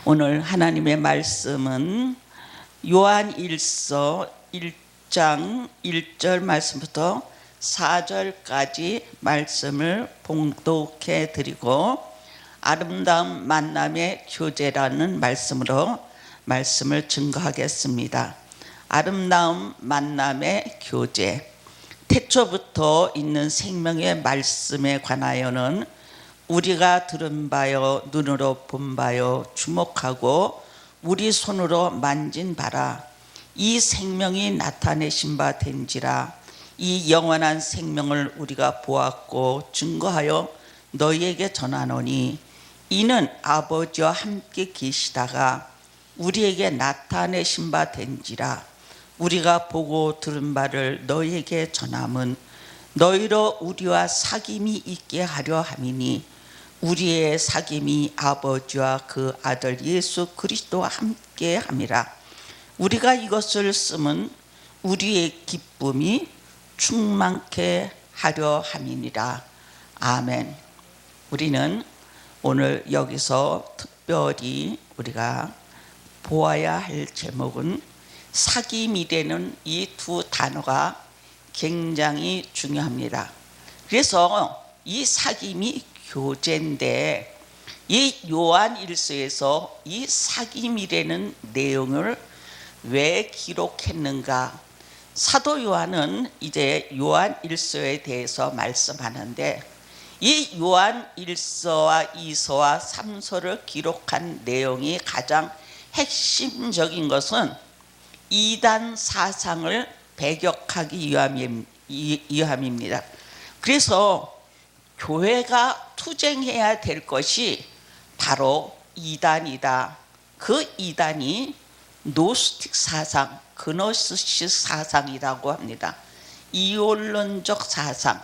오늘 하나님의 말씀은 요한일서 1장 1절 말씀부터 4절까지 말씀을 봉독해 드리고 아름다운 만남의 교제라는 말씀으로 말씀을 증거하겠습니다. 아름다운 만남의 교제. 태초부터 있는 생명의 말씀에 관하여는 우리가 들은 바요, 눈으로 본 바요, 주목하고 우리 손으로 만진 바라. 이 생명이 나타내신 바 된지라. 이 영원한 생명을 우리가 보았고 증거하여 너희에게 전하노니 이는 아버지와 함께 계시다가 우리에게 나타내신 바 된지라. 우리가 보고 들은 바를 너희에게 전함은 너희로 우리와 사귐이 있게 하려 함이니 우리의 사귐이 아버지와 그 아들 예수 그리스도와 함께 함이라. 우리가 이것을 쓰면 우리의 기쁨이 충만케 하려 함이니라. 아멘. 우리는 오늘 여기서 특별히 우리가 보아야 할 제목은 사귐이라는 이 두 단어가 굉장히 중요합니다. 그래서 이 사귐이 교제인데 이 요한일서에서 이 사귐이라는 내용을 왜 기록했는가? 사도 요한은 이제 요한일서에 대해서 말씀하는데 이 요한일서와 2서와 3서를 기록한 내용이 가장 핵심적인 것은 이단 사상을 배격하기 위함입니다. 그래서 교회가 투쟁해야 될 것이 바로 이단이다. 그 이단이 노스틱 사상, 그노시스 사상이라고 합니다. 이원론적 사상.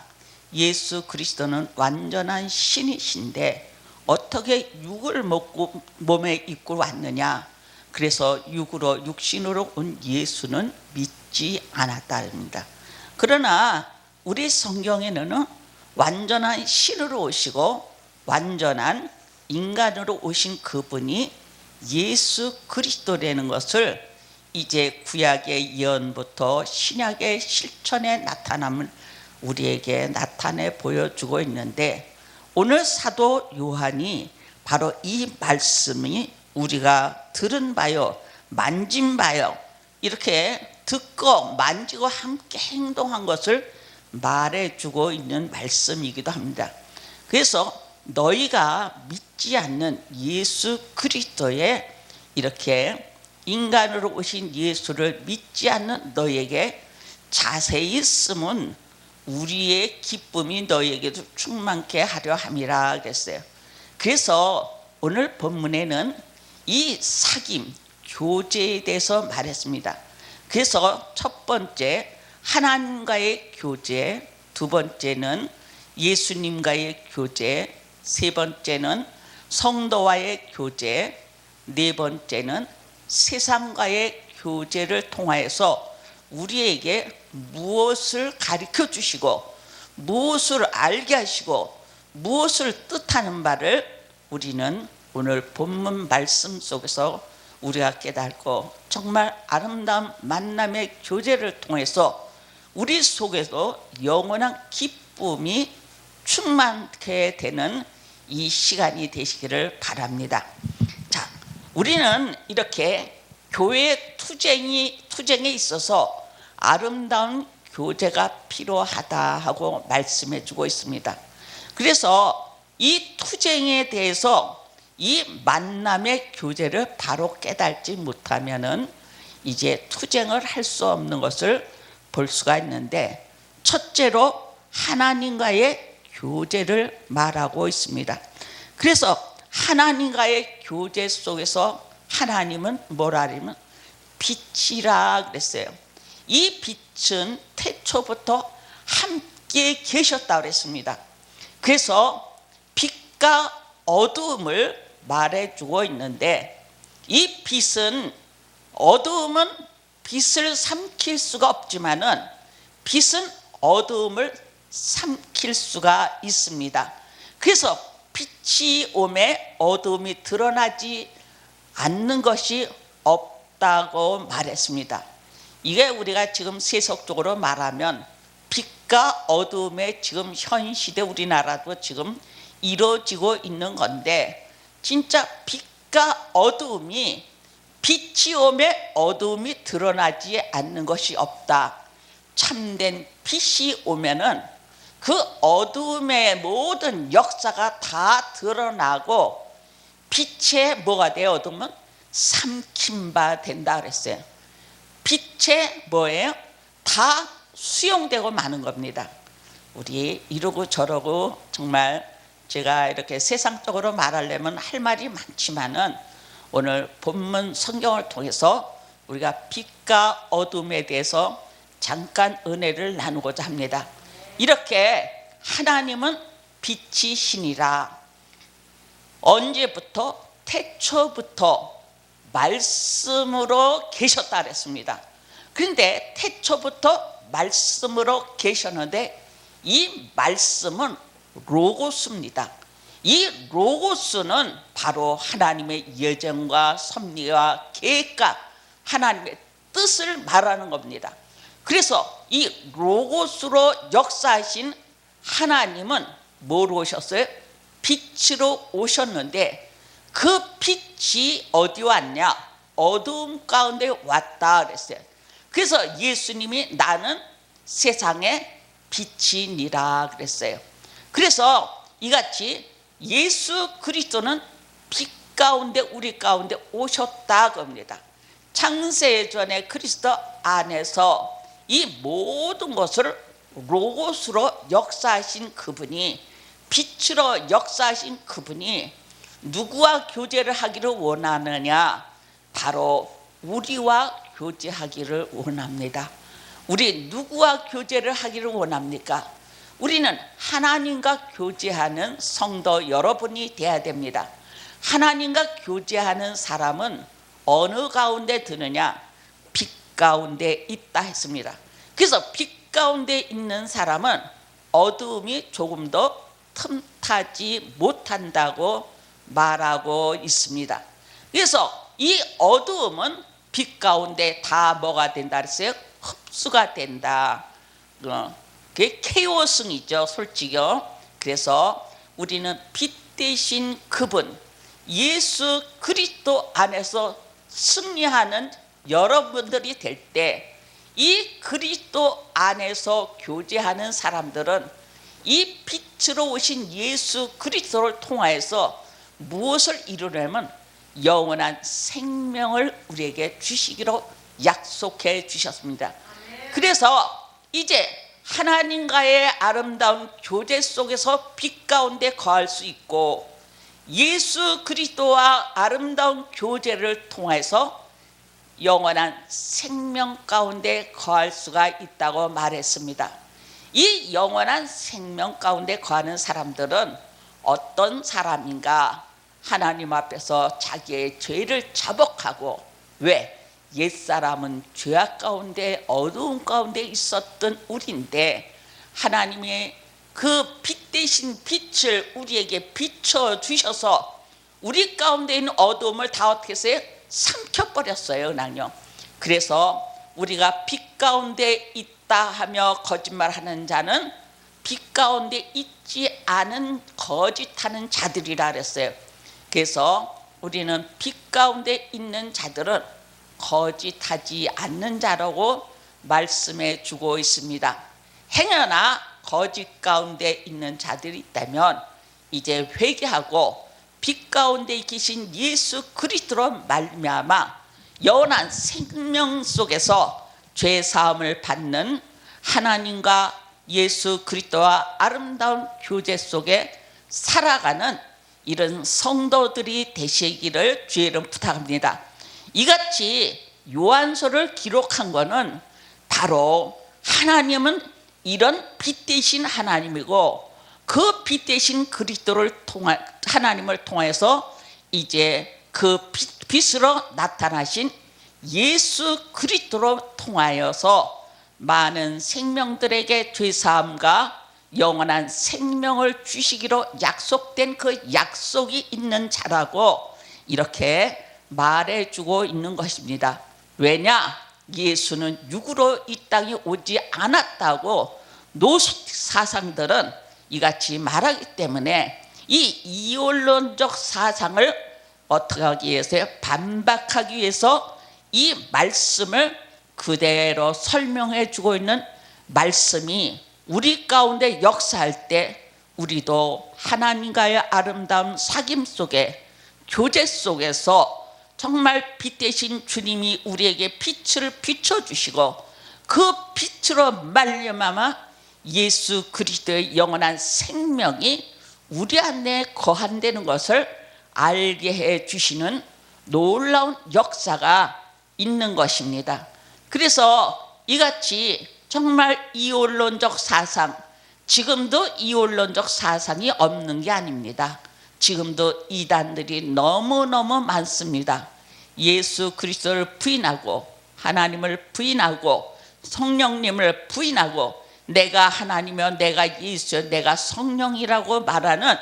예수 그리스도는 완전한 신이신데 어떻게 육을 먹고 몸에 입고 왔느냐? 그래서 육신으로 온 예수는 믿지 않았다입니다. 그러나 우리 성경에는 완전한 신으로 오시고 완전한 인간으로 오신 그분이 예수 그리스도라는 것을 이제 구약의 예언부터 신약의 실천에 나타남을 우리에게 나타내 보여주고 있는데 오늘 사도 요한이 바로 이 말씀이 우리가 들은 바요, 만진 바요, 이렇게 듣고 만지고 함께 행동한 것을 말해주고 있는 말씀이기도 합니다. 그래서 너희가 믿지 않는 예수 그리스도의 이렇게 인간으로 오신 예수를 믿지 않는 너희에게 자세히 쓰면 우리의 기쁨이 너희에게도 충만케 하려 함이라 그랬어요. 그래서 오늘 본문에는 이 사귐, 교제에 대해서 말했습니다. 그래서 첫 번째 하나님과의 교제, 두 번째는 예수님과의 교제, 세 번째는 성도와의 교제, 네 번째는 세상과의 교제를 통하여서 우리에게 무엇을 가르쳐 주시고 무엇을 알게 하시고 무엇을 뜻하는 바를 우리는 오늘 본문 말씀 속에서 우리가 깨닫고 정말 아름다운 만남의 교제를 통해서 우리 속에서 영원한 기쁨이 충만케 되는 이 시간이 되시기를 바랍니다. 자, 우리는 이렇게 교회 투쟁에 있어서 아름다운 교제가 필요하다 하고 말씀해 주고 있습니다. 그래서 이 투쟁에 대해서 이 만남의 교제를 바로 깨닫지 못하면은 이제 투쟁을 할 수 없는 것을 볼 수가 있는데 첫째로 하나님과의 교제를 말하고 있습니다. 그래서 하나님과의 교제 속에서 하나님은 뭐라 하냐면 빛이라 그랬어요. 이 빛은 태초부터 함께 계셨다고 그랬습니다. 그래서 빛과 어두움을 말해주고 있는데 이 빛은 어두움은 빛을 삼킬 수가 없지만은 빛은 어두움을 삼킬 수가 있습니다. 그래서 빛이 오매 어두움이 드러나지 않는 것이 없다고 말했습니다. 이게 우리가 지금 세속적으로 말하면 빛과 어둠의 지금 현 시대 우리나라도 지금 이루어지고 있는 건데, 진짜 빛과 어둠이, 빛이 오매 어둠이 드러나지 않는 것이 없다. 참된 빛이 오면은 그 어둠의 모든 역사가 다 드러나고 빛의 뭐가 돼요? 어둠은 삼킨 바 된다 그랬어요. 빛의 뭐예요? 다 수용되고 마는 겁니다. 우리 이러고 저러고 정말 제가 이렇게 세상적으로 말하려면 할 말이 많지만은 오늘 본문 성경을 통해서 우리가 빛과 어둠에 대해서 잠깐 은혜를 나누고자 합니다. 이렇게 하나님은 빛이시니라. 언제부터? 태초부터 말씀으로 계셨다 그랬습니다. 그런데 태초부터 말씀으로 계셨는데 이 말씀은 로고스입니다. 이 로고스는 바로 하나님의 예정과 섭리와 계획과 하나님의 뜻을 말하는 겁니다. 그래서 이 로고스로 역사하신 하나님은 뭐로 오셨어요? 빛으로 오셨는데 그 빛이 어디 왔냐? 어두움 가운데 왔다 그랬어요. 그래서 예수님이 나는 세상의 빛이니라 그랬어요. 그래서 이같이 예수 그리스도는 빛 가운데 우리 가운데 오셨다 겁니다. 창세 전에 그리스도 안에서 이 모든 것을 로고스로 역사하신 그분이, 빛으로 역사하신 그분이 누구와 교제를 하기를 원하느냐? 바로 우리와 교제하기를 원합니다. 우리 누구와 교제를 하기를 원합니까? 우리는 하나님과 교제하는 성도 여러분이 되어야 됩니다. 하나님과 교제하는 사람은 어느 가운데 드느냐? 빛 가운데 있다 했습니다. 그래서 빛 가운데 있는 사람은 어두움이 조금 더 틈타지 못한다고 말하고 있습니다. 그래서 이 어두움은 빛 가운데 다 뭐가 된다 그랬어요? 흡수가 된다. 그게 케오스이죠, 솔직히요. 그래서 우리는 빛 대신 그분 예수 그리스도 안에서 승리하는 여러분들이 될 때, 이 그리스도 안에서 교제하는 사람들은 이 빛으로 오신 예수 그리스도를 통하여서 무엇을 이루려면 영원한 생명을 우리에게 주시기로 약속해 주셨습니다. 그래서 이제 하나님과의 아름다운 교제 속에서 빛 가운데 거할 수 있고, 예수 그리스도와 아름다운 교제를 통해서 영원한 생명 가운데 거할 수가 있다고 말했습니다. 이 영원한 생명 가운데 거하는 사람들은 어떤 사람인가? 하나님 앞에서 자기의 죄를 자복하고, 왜? 옛사람은 죄악 가운데 어두움 가운데 있었던 우리인데 하나님의 그 빛 대신 빛을 우리에게 비춰주셔서 우리 가운데 있는 어두움을 다 어떻게 했어요? 삼켜버렸어요, 그냥요. 그래서 우리가 빛 가운데 있다 하며 거짓말하는 자는 빛 가운데 있지 않은 거짓하는 자들이라 그랬어요. 그래서 우리는 빛 가운데 있는 자들은 거짓하지 않는 자라고 말씀해 주고 있습니다. 행여나 거짓 가운데 있는 자들이 있다면 이제 회개하고 빛 가운데 계신 예수 그리스도로 말미암아 영원한 생명 속에서 죄 사함을 받는 하나님과 예수 그리스도와 아름다운 교제 속에 살아가는 이런 성도들이 되시기를 주의 이름 부탁합니다. 이같이 요한서를 기록한 것은 바로 하나님은 이런 빛 대신 하나님이고 그 빛 대신 그리스도를 하나님을 통해서 이제 그 빛으로 나타나신 예수 그리스도로 통하여서 많은 생명들에게 죄사함과 영원한 생명을 주시기로 약속된 그 약속이 있는 자라고 이렇게 말해주고 있는 것입니다. 왜냐? 예수는 육으로 이 땅에 오지 않았다고 노스틱 사상들은 이같이 말하기 때문에 이 이원론적 사상을 어떻게 하기 위해서요? 반박하기 위해서 이 말씀을 그대로 설명해 주고 있는 말씀이 우리 가운데 역사할 때 우리도 하나님과의 아름다운 사귐 속에, 교제 속에서 정말 빛 대신 주님이 우리에게 빛을 비춰주시고 그 빛으로 말미암아 예수 그리스도의 영원한 생명이 우리 안에 거한다는 것을 알게 해주시는 놀라운 역사가 있는 것입니다. 그래서 이같이 정말 이원론적 사상, 지금도 이원론적 사상이 없는 게 아닙니다. 지금도 이단들이 너무너무 많습니다. 예수 그리스도를 부인하고 하나님을 부인하고 성령님을 부인하고 내가 하나님이며 내가 예수여 내가 성령이라고 말하는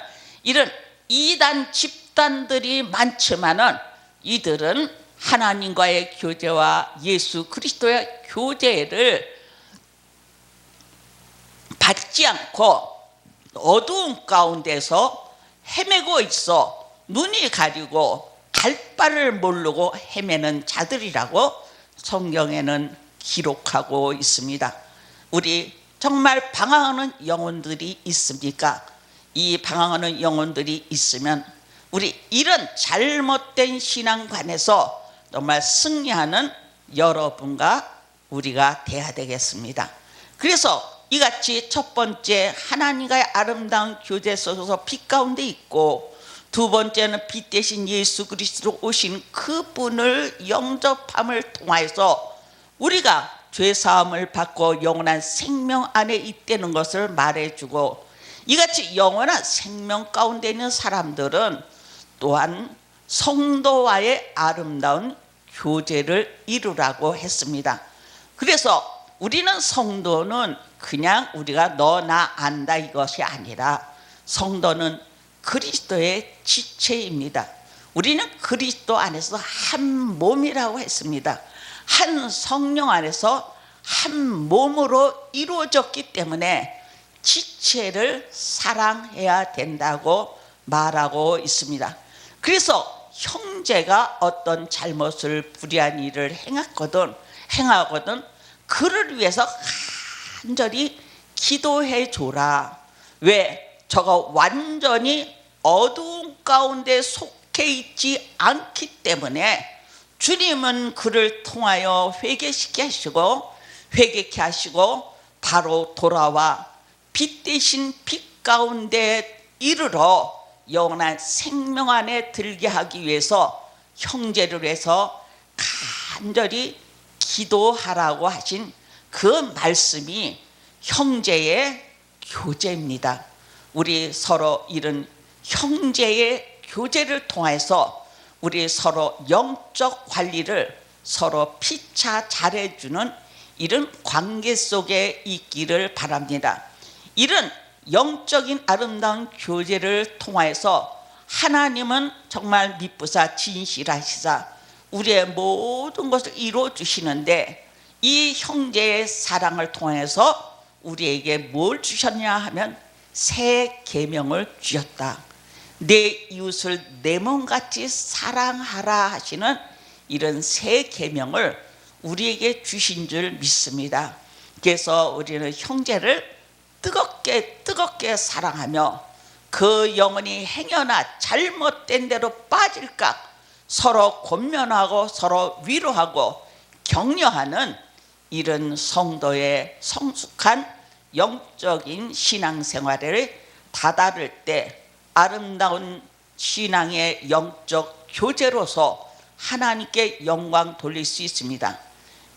이런 이단 집단들이 많지만은 이들은 하나님과의 교제와 예수 그리스도의 교제를 받지 않고 어두운 가운데서 헤매고 있어 눈이 가리고 갈 바를 모르고 헤매는 자들이라고 성경에는 기록하고 있습니다. 우리 정말 방황하는 영혼들이 있습니까? 이 방황하는 영혼들이 있으면 우리 이런 잘못된 신앙관에서 정말 승리하는 여러분과 우리가 돼야 되겠습니다. 그래서 이같이 첫 번째 하나님과의 아름다운 교제 속에서 빛 가운데 있고, 두 번째는 빛 대신 예수 그리스도로 오신 그분을 영접함을 통하여서 우리가 죄사함을 받고 영원한 생명 안에 있다는 것을 말해주고, 이같이 영원한 생명 가운데 있는 사람들은 또한 성도와의 아름다운 교제를 이루라고 했습니다. 그래서 우리는 성도는 그냥 우리가 너 나 안다 이것이 아니라 성도는 그리스도의 지체입니다. 우리는 그리스도 안에서 한 몸이라고 했습니다. 한 성령 안에서 한 몸으로 이루어졌기 때문에 지체를 사랑해야 된다고 말하고 있습니다. 그래서 형제가 어떤 잘못을 불의한 일을 행하거든 그를 위해서 간절히 기도해 줘라. 왜? 저가 완전히 어두운 가운데 속해 있지 않기 때문에 주님은 그를 통하여 회개케 하시고 바로 돌아와 빛 대신 빛 가운데 이르러 영원한 생명 안에 들게 하기 위해서 형제를 위해서 간절히 기도하라고 하신 그 말씀이 형제의 교제입니다. 우리 서로 이런 형제의 교제를 통해서 우리 서로 영적 관리를 서로 피차 잘해주는 이런 관계 속에 있기를 바랍니다. 이런 영적인 아름다운 교제를 통해서 하나님은 정말 미쁘사 진실하시사 우리의 모든 것을 이루어 주시는데, 이 형제의 사랑을 통해서 우리에게 뭘 주셨냐 하면 새 계명을 주셨다. 내 이웃을 내 몸같이 사랑하라 하시는 이런 새 계명을 우리에게 주신 줄 믿습니다. 그래서 우리는 형제를 뜨겁게 사랑하며 그 영혼이 행여나 잘못된 대로 빠질까 서로 권면하고 서로 위로하고 격려하는 이런 성도의 성숙한 영적인 신앙생활을 다다를 때 아름다운 신앙의 영적 교제로서 하나님께 영광 돌릴 수 있습니다.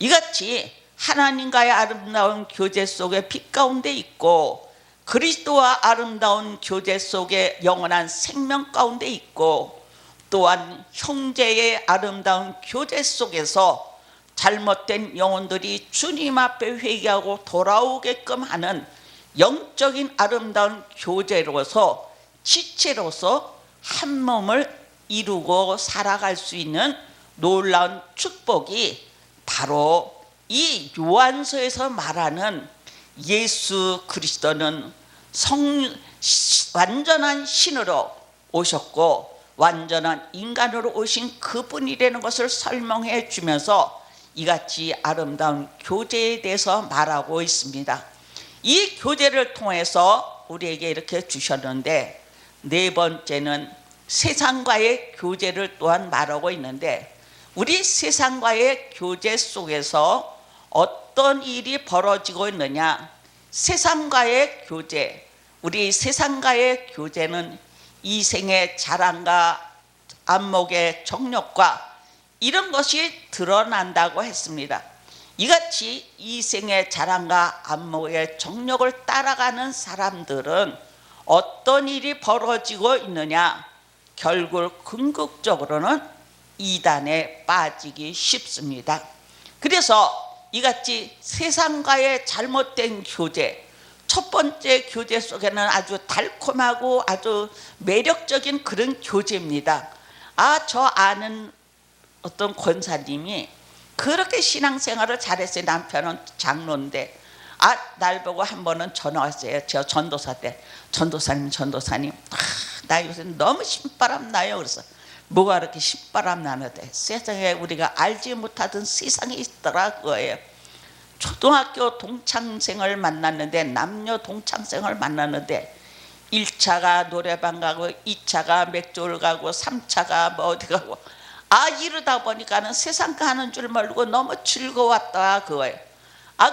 이같이 하나님과의 아름다운 교제 속에 빛 가운데 있고 그리스도와 아름다운 교제 속에 영원한 생명 가운데 있고, 또한 형제의 아름다운 교제 속에서 잘못된 영혼들이 주님 앞에 회개하고 돌아오게끔 하는 영적인 아름다운 교제로서 지체로서 한 몸을 이루고 살아갈 수 있는 놀라운 축복이 바로 이 요한서에서 말하는 예수 그리스도는 완전한 신으로 오셨고 완전한 인간으로 오신 그분이라는 것을 설명해 주면서 이같이 아름다운 교제에 대해서 말하고 있습니다. 이 교제를 통해서 우리에게 이렇게 주셨는데, 네 번째는 세상과의 교제를 또한 말하고 있는데, 우리 세상과의 교제 속에서 어떤 일이 벌어지고 있느냐? 세상과의 교제, 우리 세상과의 교제는 이생의 자랑과 안목의 정욕과 이런 것이 드러난다고 했습니다. 이같이 이생의 자랑과 안목의 정욕을 따라가는 사람들은 어떤 일이 벌어지고 있느냐? 결국 궁극적으로는 이단에 빠지기 쉽습니다. 그래서 이같이 세상과의 잘못된 교제, 첫 번째 교제 속에는 아주 달콤하고 아주 매력적인 그런 교제입니다. 저 아는 어떤 권사님이 그렇게 신앙생활을 잘했어요. 남편은 장로인데 날 보고 한 번은 전화 왔어요. 저 전도사 때. 전도사님 나 요새 너무 신바람 나요. 그래서 뭐가 그렇게 신바람 나는데, 세상에 우리가 알지 못하던 세상이 있더라 그거예요. 초등학교 동창생을 만났는데, 남녀 동창생을 만났는데 1차가 노래방 가고 2차가 맥주를 가고 3차가 뭐 어디 가고 이러다 보니까는 세상 가는 줄 모르고 너무 즐거웠다 그거예요.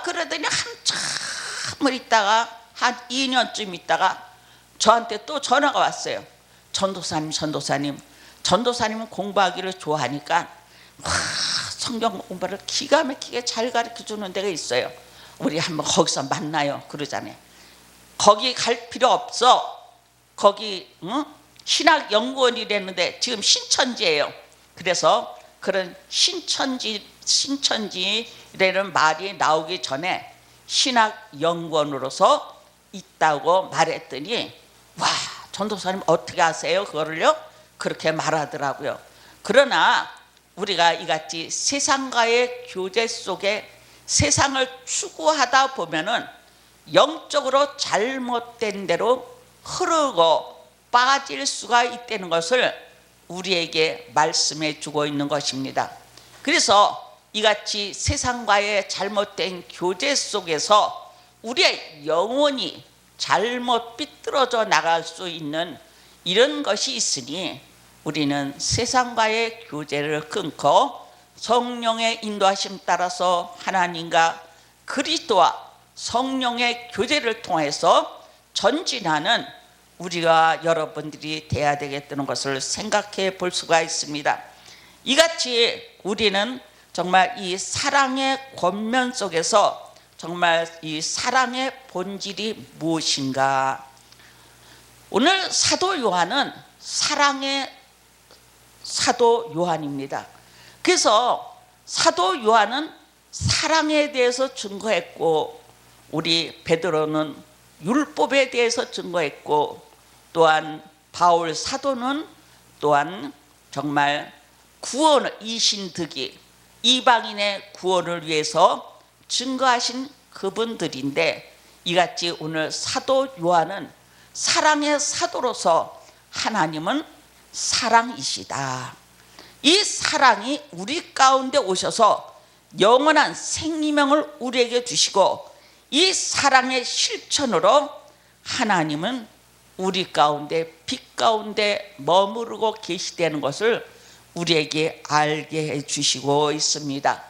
그러더니 한참을 있다가 한 2년쯤 있다가 저한테 또 전화가 왔어요. 전도사님은 공부하기를 좋아하니까 성경 공부를 기가 막히게 잘 가르쳐 주는 데가 있어요. 우리 한번 거기서 만나요 그러잖아요. 거기 갈 필요 없어. 거기 신학연구원이랬는데 지금 신천지예요. 그래서 그런 신천지라는 말이 나오기 전에 신학연구원으로서 있다고 말했더니, 와, 전도사님 어떻게 아세요? 그거를요? 그렇게 말하더라고요. 그러나 우리가 이같이 세상과의 교제 속에 세상을 추구하다 보면은 영적으로 잘못된 대로 흐르고 빠질 수가 있다는 것을 우리에게 말씀해 주고 있는 것입니다. 그래서 이같이 세상과의 잘못된 교제 속에서 우리의 영혼이 잘못 삐뚤어져 나갈 수 있는 이런 것이 있으니 우리는 세상과의 교제를 끊고 성령의 인도하심 따라서 하나님과 그리스도와 성령의 교제를 통해서 전진하는 우리가 여러분들이 돼야 되겠다는 것을 생각해 볼 수가 있습니다. 이같이 우리는 정말 이 사랑의 권면 속에서 정말 이 사랑의 본질이 무엇인가? 오늘 사도 요한은 사랑의 사도 요한입니다. 그래서 사도 요한은 사랑에 대해서 증거했고, 우리 베드로는 율법에 대해서 증거했고, 또한 바울 사도는 또한 정말 구원을, 이신득이 이방인의 구원을 위해서 증거하신 그분들인데, 이같이 오늘 사도 요한은 사랑의 사도로서 하나님은 사랑이시다, 이 사랑이 우리 가운데 오셔서 영원한 생명을 우리에게 주시고, 이 사랑의 실천으로 하나님은 우리 가운데 빛 가운데 머무르고 계시다는 것을 우리에게 알게 해주시고 있습니다.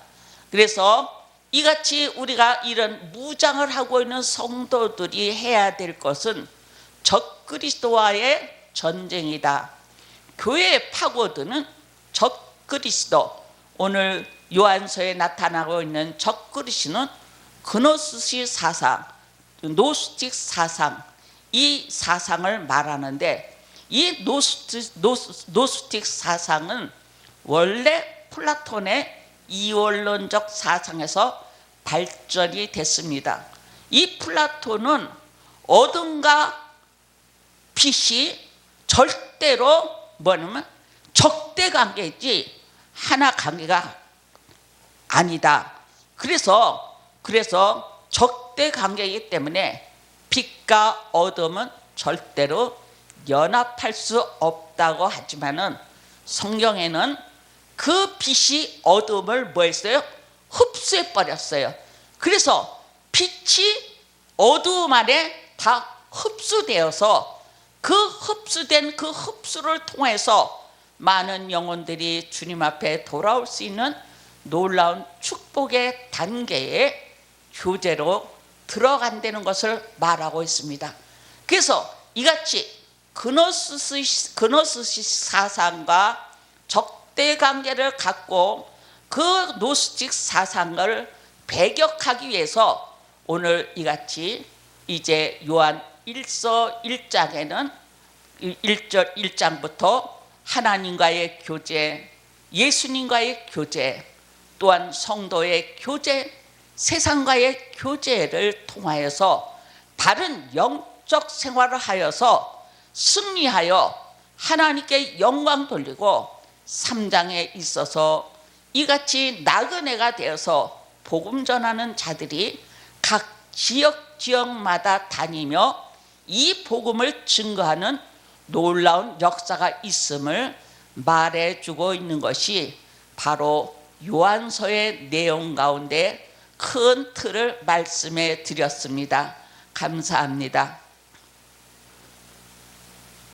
그래서 이같이 우리가 이런 무장을 하고 있는 성도들이 해야 될 것은 적그리스도와의 전쟁이다. 교회에 파고드는 적그리스도, 오늘 요한서에 나타나고 있는 적그리스도는 그노스시 사상, 노스틱 사상, 이 사상을 말하는데, 이 노스틱 사상은 원래 플라톤의 이원론적 사상에서 발전이 됐습니다. 이 플라톤은 어둠과 빛이 절대로 뭐냐면 적대 관계이지 하나 관계가 아니다. 그래서 적대 관계이기 때문에 빛과 어둠은 절대로 연합할 수 없다고 하지만은 성경에는 그 빛이 어둠을 뭐 했어요? 흡수해 버렸어요. 그래서 빛이 어두움 안에 다 흡수되어서 그 흡수된 그 흡수를 통해서 많은 영혼들이 주님 앞에 돌아올 수 있는 놀라운 축복의 단계의 교제로 들어간다는 것을 말하고 있습니다. 그래서 이같이 그노스식 사상과 적대 관계를 갖고 그 노스틱 사상을 배격하기 위해서 오늘 이같이 이제 요한 1서 1장에는 1절 1장부터 하나님과의 교제, 예수님과의 교제, 또한 성도의 교제, 세상과의 교제를 통하여서 바른 영적 생활을 하여서 승리하여 하나님께 영광 돌리고 3장에 있어서 이같이 나그네가 되어서 복음 전하는 자들이 각 지역마다 다니며 이 복음을 증거하는 놀라운 역사가 있음을 말해주고 있는 것이 바로 요한서의 내용 가운데 큰 틀을 말씀해 드렸습니다. 감사합니다.